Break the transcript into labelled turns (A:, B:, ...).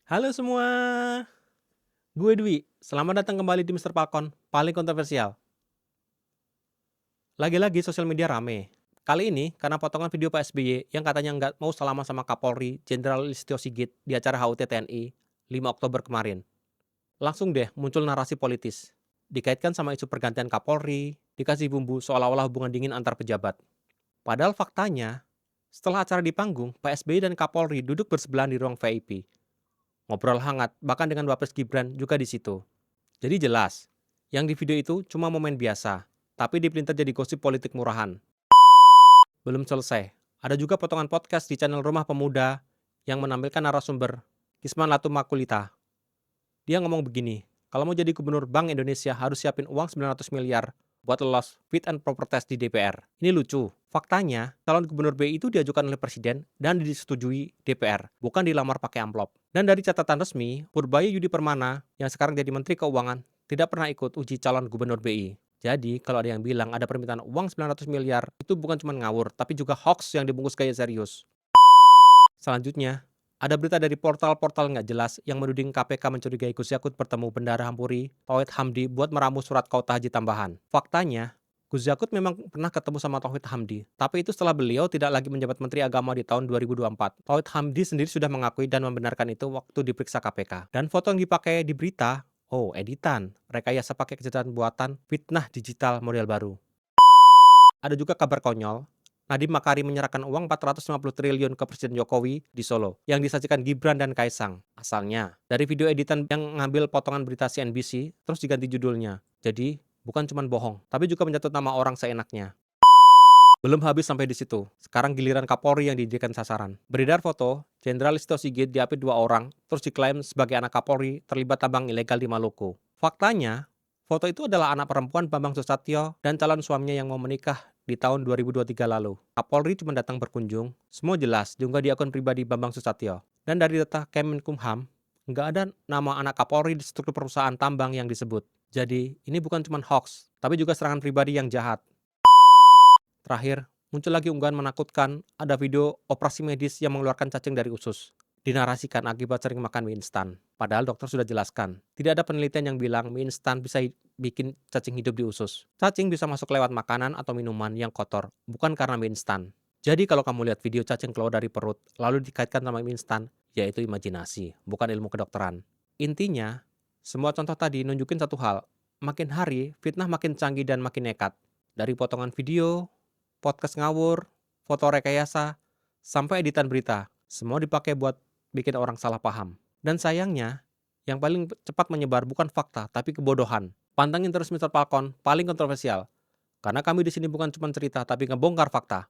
A: Halo semua, gue Dwi. Selamat datang kembali di Mister Falcon, paling kontroversial. Lagi-lagi sosial media rame. Kali ini karena potongan video Pak SBY yang katanya nggak mau salaman sama Kapolri Jenderal Listio Sigit di acara HUT TNI 5 Oktober kemarin. Langsung deh muncul narasi politis. Dikaitkan sama isu pergantian Kapolri, dikasih bumbu seolah-olah hubungan dingin antar pejabat. Padahal faktanya, setelah acara di panggung, Pak SBY dan Kapolri duduk bersebelahan di ruang VIP. Ngobrol hangat, bahkan dengan Wapres Gibran juga di situ. Jadi jelas, yang di video itu cuma momen biasa, tapi dipelintir jadi gosip politik murahan. Belum selesai, ada juga potongan podcast di channel Rumah Pemuda yang menampilkan narasumber Kisman Latu Makulita. Dia ngomong begini, kalau mau jadi gubernur Bank Indonesia harus siapin uang 900 miliar buat lolos fit and proper test di DPR. Ini lucu. Faktanya, calon gubernur BI itu diajukan oleh presiden dan disetujui DPR, bukan dilamar pakai amplop. Dan dari catatan resmi, Purbaya Yudi Permana yang sekarang jadi Menteri Keuangan tidak pernah ikut uji calon gubernur BI. Jadi, kalau ada yang bilang ada permintaan uang 900 miliar, itu bukan cuma ngawur, tapi juga hoax yang dibungkus gaya serius. Selanjutnya, ada berita dari portal-portal nggak jelas yang menuding KPK mencurigai Gus Yakut bertemu Bendahara Hampuri, Tauhid Hamdi buat meramu surat kauta haji tambahan. Faktanya, Gus Yakut memang pernah ketemu sama Tauhid Hamdi, tapi itu setelah beliau tidak lagi menjabat Menteri Agama di tahun 2024. Tauhid Hamdi sendiri sudah mengakui dan membenarkan itu waktu diperiksa KPK. Dan foto yang dipakai di berita, oh editan, rekayasa pakai kecerdasan buatan, fitnah digital model baru. Ada juga kabar konyol, Nadiem Makarim menyerahkan uang 450 triliun ke Presiden Jokowi di Solo, yang disajikan Gibran dan Kaisang. Asalnya, dari video editan yang ngambil potongan berita CNBC, terus diganti judulnya. Jadi, bukan cuma bohong, tapi juga menyatut nama orang seenaknya. Belum habis sampai di situ. Sekarang giliran Kapolri yang dijadikan sasaran. Beredar foto, Jenderal Listio Sigit diapit 2 orang, terus diklaim sebagai anak Kapolri terlibat tambang ilegal di Maluku. Faktanya, foto itu adalah anak perempuan Bambang Susatyo dan calon suaminya yang mau menikah di tahun 2023 lalu. Kapolri cuma datang berkunjung, semua jelas diunggah di akun pribadi Bambang Susatyo. Dan dari data Kemenkumham, nggak ada nama anak Kapolri di struktur perusahaan tambang yang disebut. Jadi, ini bukan cuma hoax, tapi juga serangan pribadi yang jahat. Terakhir, muncul lagi unggahan menakutkan, ada video operasi medis yang mengeluarkan cacing dari usus. Dinarasikan akibat sering makan mie instan. Padahal dokter sudah jelaskan, tidak ada penelitian yang bilang mie instan bisa bikin cacing hidup di usus. Cacing bisa masuk lewat makanan atau minuman yang kotor, bukan karena mie instan. Jadi kalau kamu lihat video cacing keluar dari perut, lalu dikaitkan sama mie instan, yaitu imajinasi, bukan ilmu kedokteran. Intinya, semua contoh tadi nunjukin satu hal, makin hari fitnah makin canggih dan makin nekat. Dari potongan video, podcast ngawur, foto rekayasa, sampai editan berita. Semua dipakai buat bikin orang salah paham. Dan sayangnya, yang paling cepat menyebar bukan fakta, tapi kebodohan. Pantengin terus Mister Falcon, paling kontroversial. Karena kami di sini bukan cuma cerita, tapi ngebongkar fakta.